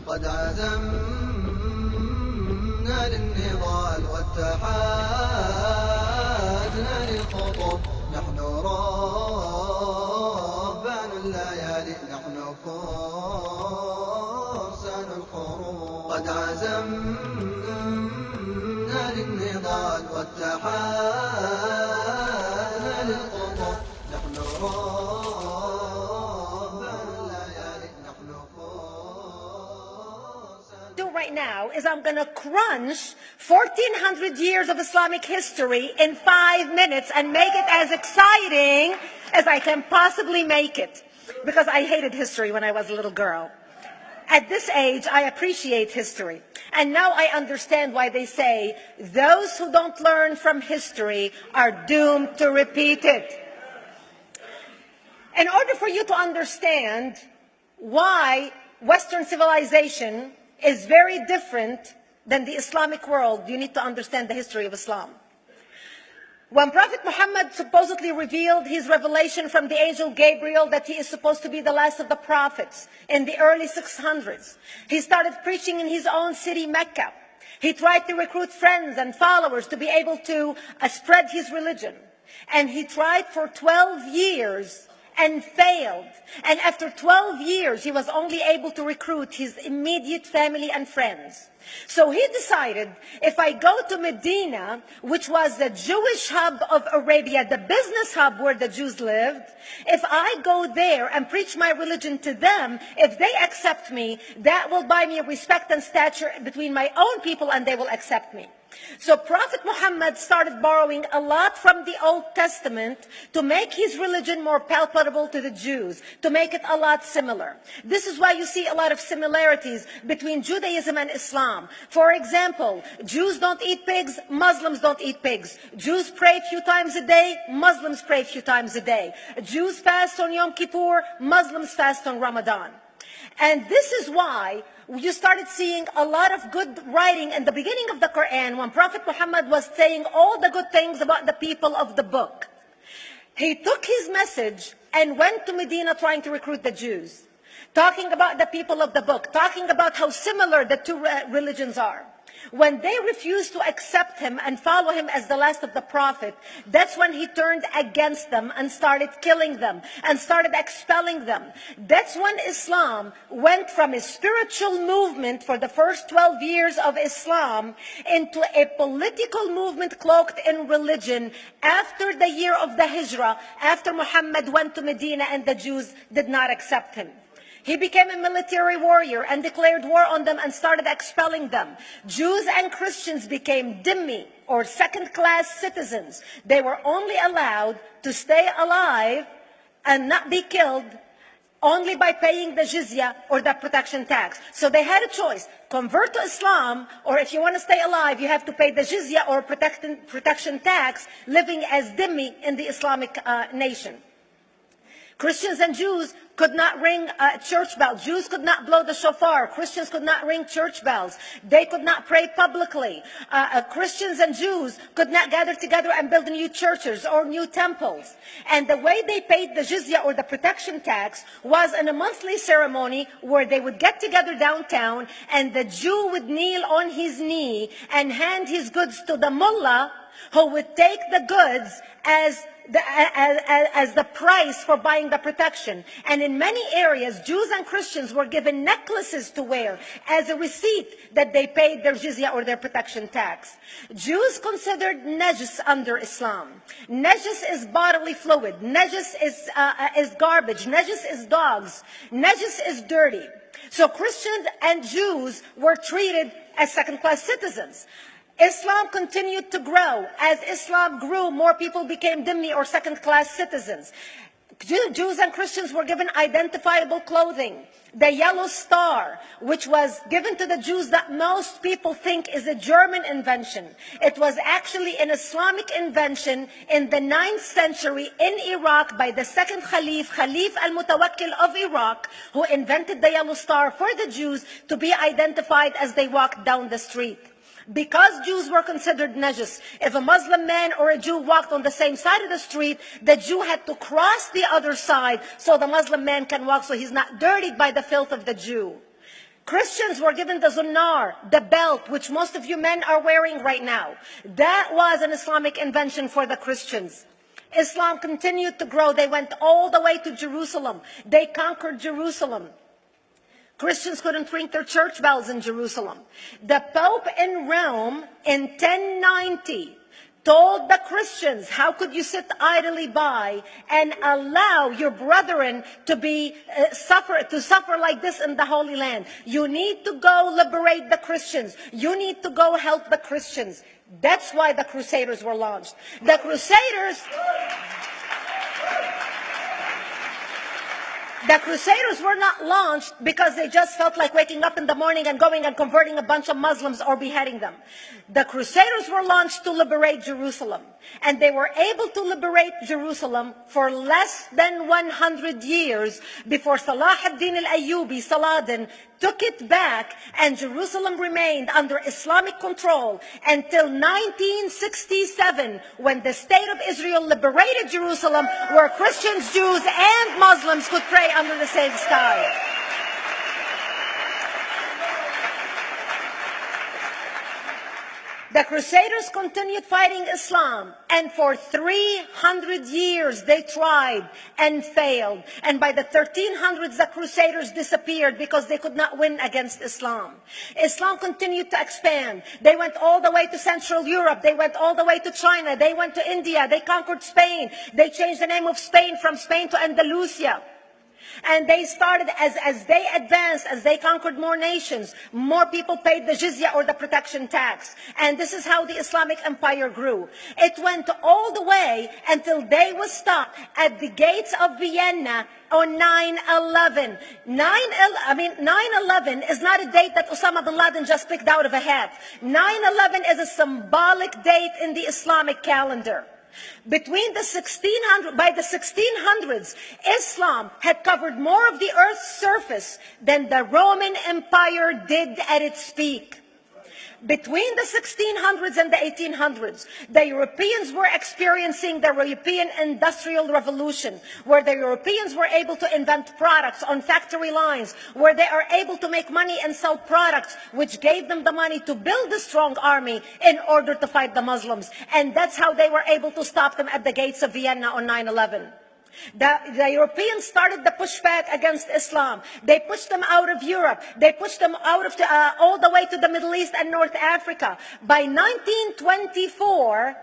قد عزمنا للنضال واتحادنا للخطوب، نحن رهبان الليالي، نحن فرسان الحروب. قد عزمنا للنضال واتحادنا للخطوب، نحن رهبان الليالي، نحن فرسان. Do right now is I'm going to crunch 1400 years of Islamic history in 5 minutes and make it as exciting as I can possibly make it, because I hated history when I was a little girl. At this age, I appreciate history. And now I understand why they say those who don't learn from history are doomed to repeat it. In order for you to understand why Western civilization is very different than the Islamic world, you need to understand the history of Islam. When Prophet Muhammad supposedly revealed his revelation from the angel Gabriel that he is supposed to be the last of the prophets in the early 600s, he started preaching in his own city, Mecca. He tried to recruit friends and followers to be able to spread his religion. And he tried for 12 years and failed. And after 12 years, he was only able to recruit his immediate family and friends. So he decided, if I go to Medina, which was the Jewish hub of Arabia, the business hub where the Jews lived, if I go there and preach my religion to them, if they accept me, that will buy me respect and stature between my own people, and they will accept me. So Prophet Muhammad started borrowing a lot from the Old Testament to make his religion more palatable to the Jews, to make it a lot similar. This is why you see a lot of similarities between Judaism and Islam. For example, Jews don't eat pigs, Muslims don't eat pigs. Jews pray a few times a day, Muslims pray a few times a day. Jews fast on Yom Kippur, Muslims fast on Ramadan. And this is why you started seeing a lot of good writing in the beginning of the Quran when Prophet Muhammad was saying all the good things about the people of the book. He took his message and went to Medina trying to recruit the Jews, talking about the people of the book, talking about how similar the two religions are. When they refused to accept him and follow him as the last of the prophet, that's when he turned against them and started killing them and started expelling them. That's when Islam went from a spiritual movement for the first 12 years of Islam into a political movement cloaked in religion after the year of the Hijrah, after Muhammad went to Medina and the Jews did not accept him. He became a military warrior and declared war on them and started expelling them. Jews and Christians became dhimmi, or second-class citizens. They were only allowed to stay alive and not be killed only by paying the jizya, or the protection tax. So they had a choice: convert to Islam, or if you want to stay alive, you have to pay the jizya or protection tax, living as dhimmi in the Islamic nation. Christians and Jews could not ring church bells. Jews could not blow the shofar. Christians could not ring church bells. They could not pray publicly. Christians and Jews could not gather together and build new churches or new temples. And the way they paid the jizya, or the protection tax, was in a monthly ceremony where they would get together downtown and the Jew would kneel on his knee and hand his goods to the mullah, who would take the goods as the price for buying the protection. And in many areas, Jews and Christians were given necklaces to wear as a receipt that they paid their jizya, or their protection tax. Jews considered najis under Islam. Najis is bodily fluid. Najis is garbage. Najis is dogs. Najis is dirty. So Christians and Jews were treated as second-class citizens. Islam continued to grow. As Islam grew, more people became dhimmi, or second-class citizens. Jews and Christians were given identifiable clothing. The yellow star, which was given to the Jews, that most people think is a German invention. It was actually an Islamic invention in the 9th century in Iraq by the second Khalif al-Mutawakkil of Iraq, who invented the yellow star for the Jews to be identified as they walked down the street. Because Jews were considered najis, if a Muslim man or a Jew walked on the same side of the street, the Jew had to cross the other side so the Muslim man can walk, so he's not dirtied by the filth of the Jew. Christians were given the zunnar, the belt, which most of you men are wearing right now. That was an Islamic invention for the Christians. Islam continued to grow. They went all the way to Jerusalem. They conquered Jerusalem. Christians couldn't ring their church bells in Jerusalem. The Pope in Rome in 1090 told the Christians, how could you sit idly by and allow your brethren to suffer like this in the Holy Land? You need to go liberate the Christians. You need to go help the Christians. That's why the Crusaders were launched. The Crusaders were not launched because they just felt like waking up in the morning and going and converting a bunch of Muslims or beheading them. The Crusaders were launched to liberate Jerusalem. And they were able to liberate Jerusalem for less than 100 years before Salah ad-Din al-Ayyubi, Saladin, took it back, and Jerusalem remained under Islamic control until 1967, when the State of Israel liberated Jerusalem, where Christians, Jews, and Muslims could pray under the same sky. The Crusaders continued fighting Islam, and for 300 years they tried and failed. And by the 1300s, the Crusaders disappeared because they could not win against Islam. Islam continued to expand. They went all the way to Central Europe. They went all the way to China. They went to India. They conquered Spain. They changed the name of Spain from Spain to Andalusia. And they started, as they advanced, as they conquered more nations, more people paid the jizya, or the protection tax. And this is how the Islamic Empire grew. It went all the way until they was stopped at the gates of Vienna on 9/11. 9/11 is not a date that Osama bin Laden just picked out of a hat. 9/11 is a symbolic date in the Islamic calendar. By the 1600s, Islam had covered more of the earth's surface than the Roman Empire did at its peak. Between the 1600s and the 1800s, the Europeans were experiencing the European Industrial Revolution, where the Europeans were able to invent products on factory lines, where they are able to make money and sell products, which gave them the money to build a strong army in order to fight the Muslims. And that's how they were able to stop them at the gates of Vienna on 9/11. The Europeans started the pushback against Islam. They pushed them out of Europe. They pushed them out of all the way to the Middle East and North Africa. By 1924,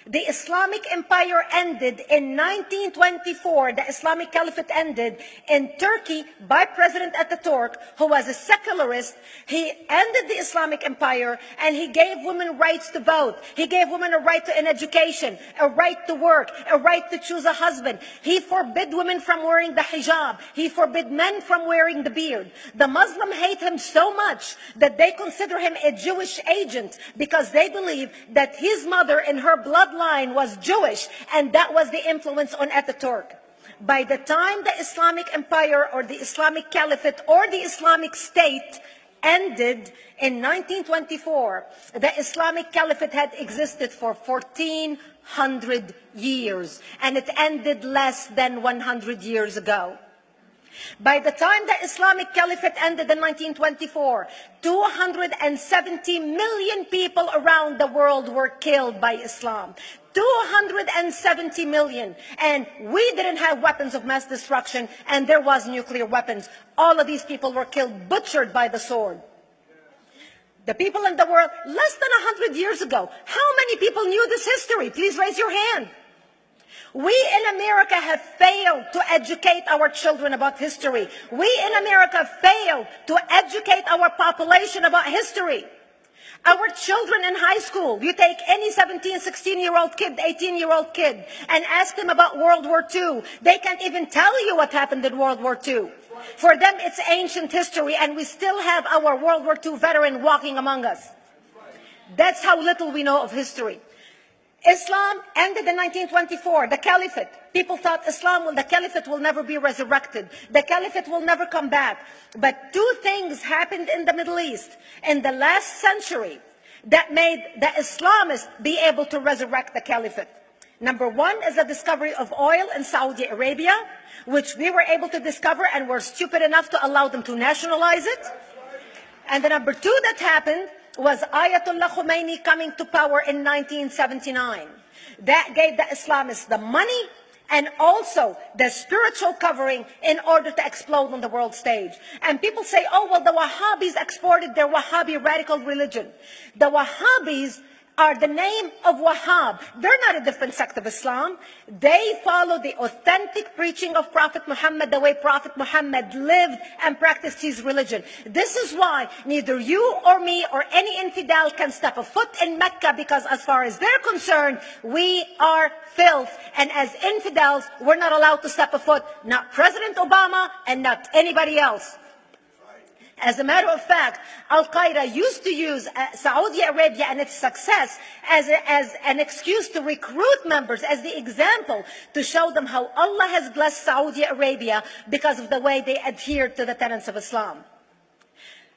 the Islamic Empire ended. In 1924, the Islamic Caliphate ended in Turkey by President Ataturk, who was a secularist. He ended the Islamic Empire, and he gave women rights to vote. He gave women a right to an education, a right to work, a right to choose a husband. He forbid women from wearing the hijab. He forbid men from wearing the beard. The Muslims hate him so much that they consider him a Jewish agent, because they believe that his mother in her bloodline was Jewish, and that was the influence on Ataturk. By the time the Islamic Empire, or the Islamic Caliphate, or the Islamic State ended in 1924, the Islamic Caliphate had existed for 1400 years, and it ended less than 100 years ago. By the time the Islamic Caliphate ended in 1924, 270 million people around the world were killed by Islam. 270 million. And we didn't have weapons of mass destruction, and there was nuclear weapons. All of these people were killed, butchered by the sword. The people in the world, less than 100 years ago, how many people knew this history? Please raise your hand. We in America have failed to educate our children about history. We in America failed to educate our population about history. Our children in high school, you take any 17, 16-year-old kid, 18-year-old kid, and ask them about World War II. They can't even tell you what happened in World War II. For them, it's ancient history, and we still have our World War II veteran walking among us. That's how little we know of history. Islam ended in 1924, the Caliphate. People thought the Caliphate will never be resurrected. The Caliphate will never come back. But two things happened in the Middle East in the last century that made the Islamists be able to resurrect the Caliphate. Number one is the discovery of oil in Saudi Arabia, which we were able to discover and were stupid enough to allow them to nationalize it. And the number two that happened was Ayatollah Khomeini coming to power in 1979. That gave the Islamists the money and also the spiritual covering in order to explode on the world stage. And people say, oh, well, the Wahhabis exported their Wahhabi radical religion. The Wahhabis are the name of Wahhab. They're not a different sect of Islam. They follow the authentic preaching of Prophet Muhammad, the way Prophet Muhammad lived and practiced his religion. This is why neither you or me or any infidel can step a foot in Mecca, because as far as they're concerned, we are filth. And as infidels, we're not allowed to step a foot, not President Obama and not anybody else. As a matter of fact, Al-Qaeda used to use Saudi Arabia and its success as an excuse to recruit members, as the example to show them how Allah has blessed Saudi Arabia because of the way they adhered to the tenets of Islam.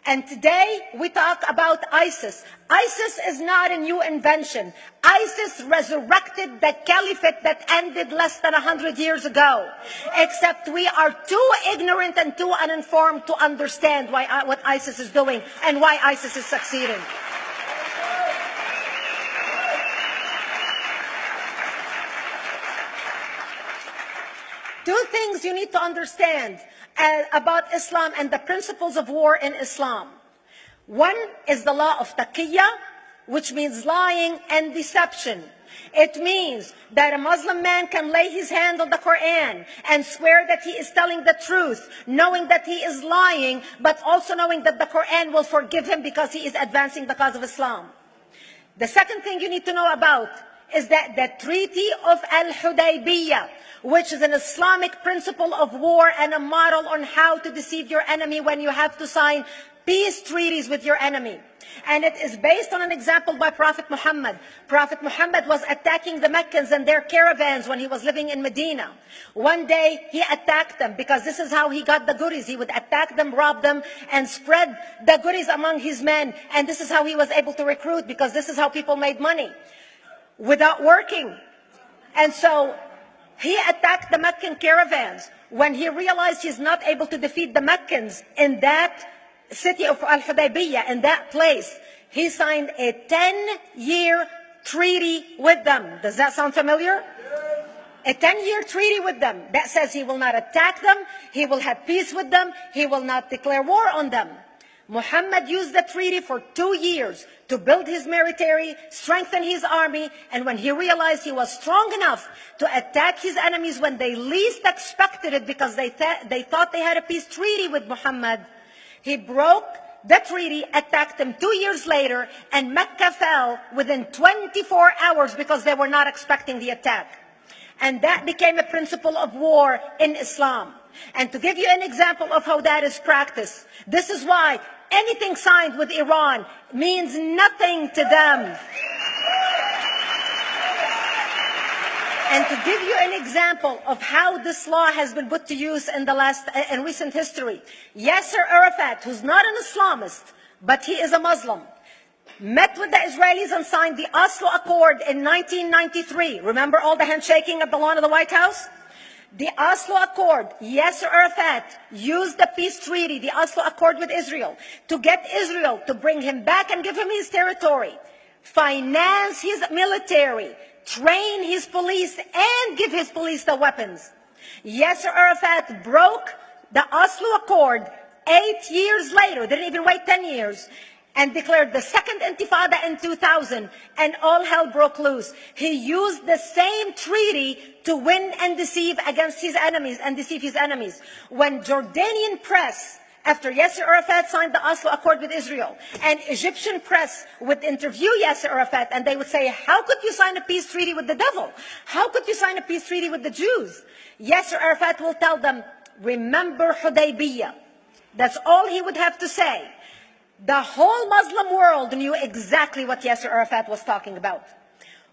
And today we talk about ISIS. ISIS is not a new invention. ISIS resurrected the caliphate that ended less than 100 years ago. Except we are too ignorant and too uninformed to understand what ISIS is doing and why ISIS is succeeding. Two things you need to understand about Islam and the principles of war in Islam. One is the law of taqiyya, which means lying and deception. It means that a Muslim man can lay his hand on the Quran and swear that he is telling the truth, knowing that he is lying, but also knowing that the Quran will forgive him because he is advancing the cause of Islam. The second thing you need to know about is that the Treaty of Al-Hudaybiyah, which is an Islamic principle of war and a model on how to deceive your enemy when you have to sign peace treaties with your enemy. And it is based on an example by Prophet Muhammad. Prophet Muhammad was attacking the Meccans and their caravans when he was living in Medina. One day he attacked them because this is how he got the goodies. He would attack them, rob them, and spread the goodies among his men. And this is how he was able to recruit, because this is how people made money without working. And so he attacked the Meccan caravans. When he realized he's not able to defeat the Meccans in that city of Al-Hudaybiyah, in that place, he signed a 10-year treaty with them. Does that sound familiar? A 10-year treaty with them that says he will not attack them, he will have peace with them, he will not declare war on them. Muhammad used the treaty for 2 years to build his military, strengthen his army, and when he realized he was strong enough to attack his enemies when they least expected it, because they thought they had a peace treaty with Muhammad, he broke the treaty, attacked them 2 years later, and Mecca fell within 24 hours because they were not expecting the attack. And that became a principle of war in Islam. And to give you an example of how that is practiced, this is why anything signed with Iran means nothing to them. And to give you an example of how this law has been put to use in recent history, Yasser Arafat, who's not an Islamist, but he is a Muslim, met with the Israelis and signed the Oslo Accord in 1993. Remember all the handshaking at the lawn of the White House? The Oslo Accord, Yasser Arafat used the peace treaty, the Oslo Accord with Israel, to get Israel to bring him back and give him his territory, finance his military, train his police, and give his police the weapons. Yasser Arafat broke the Oslo Accord 8 years later, didn't even wait 10 years, and declared the second intifada in 2000, and all hell broke loose. He used the same treaty to win and deceive against his enemies and deceive his enemies. When Jordanian press, after Yasser Arafat signed the Oslo Accord with Israel, and Egyptian press would interview Yasser Arafat, and they would say, how could you sign a peace treaty with the devil? How could you sign a peace treaty with the Jews? Yasser Arafat will tell them, remember Hudaybiyah. That's all he would have to say. The whole Muslim world knew exactly what Yasser Arafat was talking about.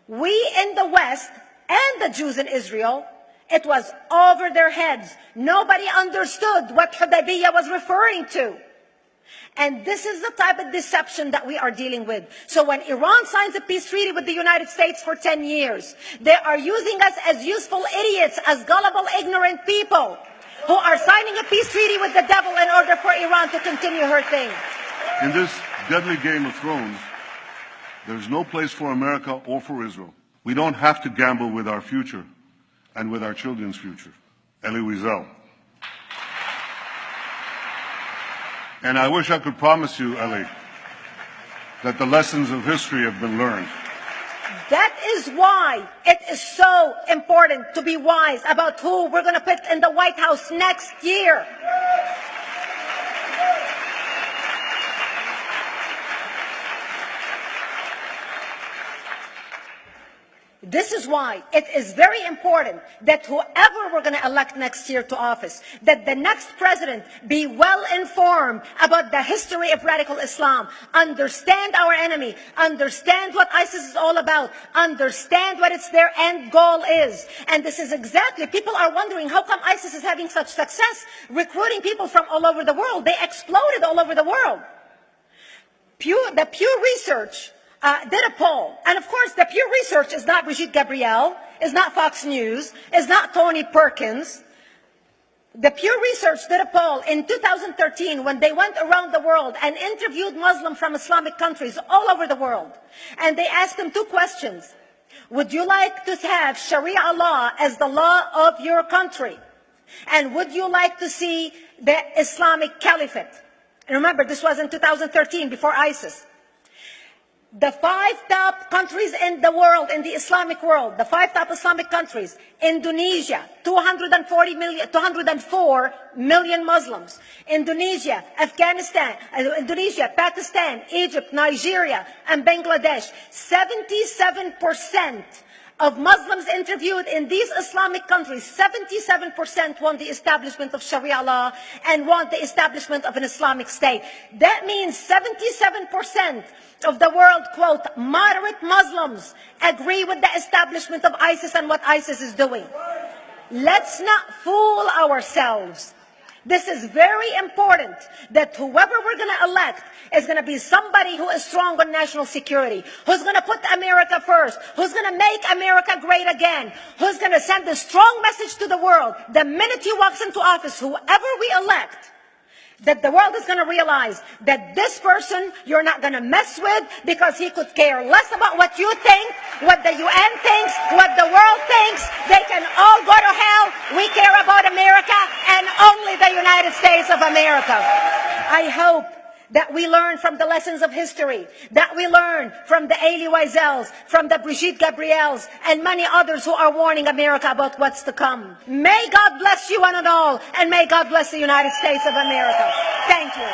We in the West and the Jews in Israel, it was over their heads. Nobody understood what Hudaybiyah was referring to. And this is the type of deception that we are dealing with. So when Iran signs a peace treaty with the United States for 10 years, they are using us as useful idiots, as gullible, ignorant people who are signing a peace treaty with the devil in order for Iran to continue her thing. In this deadly game of thrones, there's no place for America or for Israel. We don't have to gamble with our future and with our children's future. Elie Wiesel. And I wish I could promise you, Elie, that the lessons of history have been learned. That is why it is so important to be wise about who we're going to put in the White House next year. This is why it is very important that whoever we're going to elect next year to office, that the next president be well informed about the history of radical Islam, understand our enemy, understand what ISIS is all about, understand what their end goal is. And this is exactly, people are wondering how come ISIS is having such success recruiting people from all over the world. They exploded all over the world. The Pew Research did a poll. And of course, the Pew Research is not Brigitte Gabriel, is not Fox News, is not Tony Perkins. The Pew Research did a poll in 2013 when they went around the world and interviewed Muslims from Islamic countries all over the world. And they asked them two questions. Would you like to have Sharia law as the law of your country? And would you like to see the Islamic Caliphate? And remember, this was in 2013, before ISIS. The 5 top countries in the world, in the Islamic world, the 5 top Islamic countries: Indonesia, 204 million Muslims; Indonesia, Afghanistan, Indonesia, Pakistan, Egypt, Nigeria, and Bangladesh. 77% of Muslims interviewed in these Islamic countries, 77% want the establishment of Sharia law and want the establishment of an Islamic state. That means 77% of the world, quote, moderate Muslims agree with the establishment of ISIS and what ISIS is doing. Let's not fool ourselves. This is very important, that whoever we're going to elect is going to be somebody who is strong on national security, who's going to put America first, who's going to make America great again, who's going to send a strong message to the world. The minute he walks into office, whoever we elect, that the world is going to realize that this person you're not going to mess with, because he could care less about what you think, what the UN thinks, what the world thinks. They can all go to hell. We care about America and only the United States of America. I hope that we learn from the lessons of history, that we learn from the Elie Wiesels, from the Brigitte Gabriels, and many others who are warning America about what's to come. May God bless you one and all, and may God bless the United States of America. Thank you.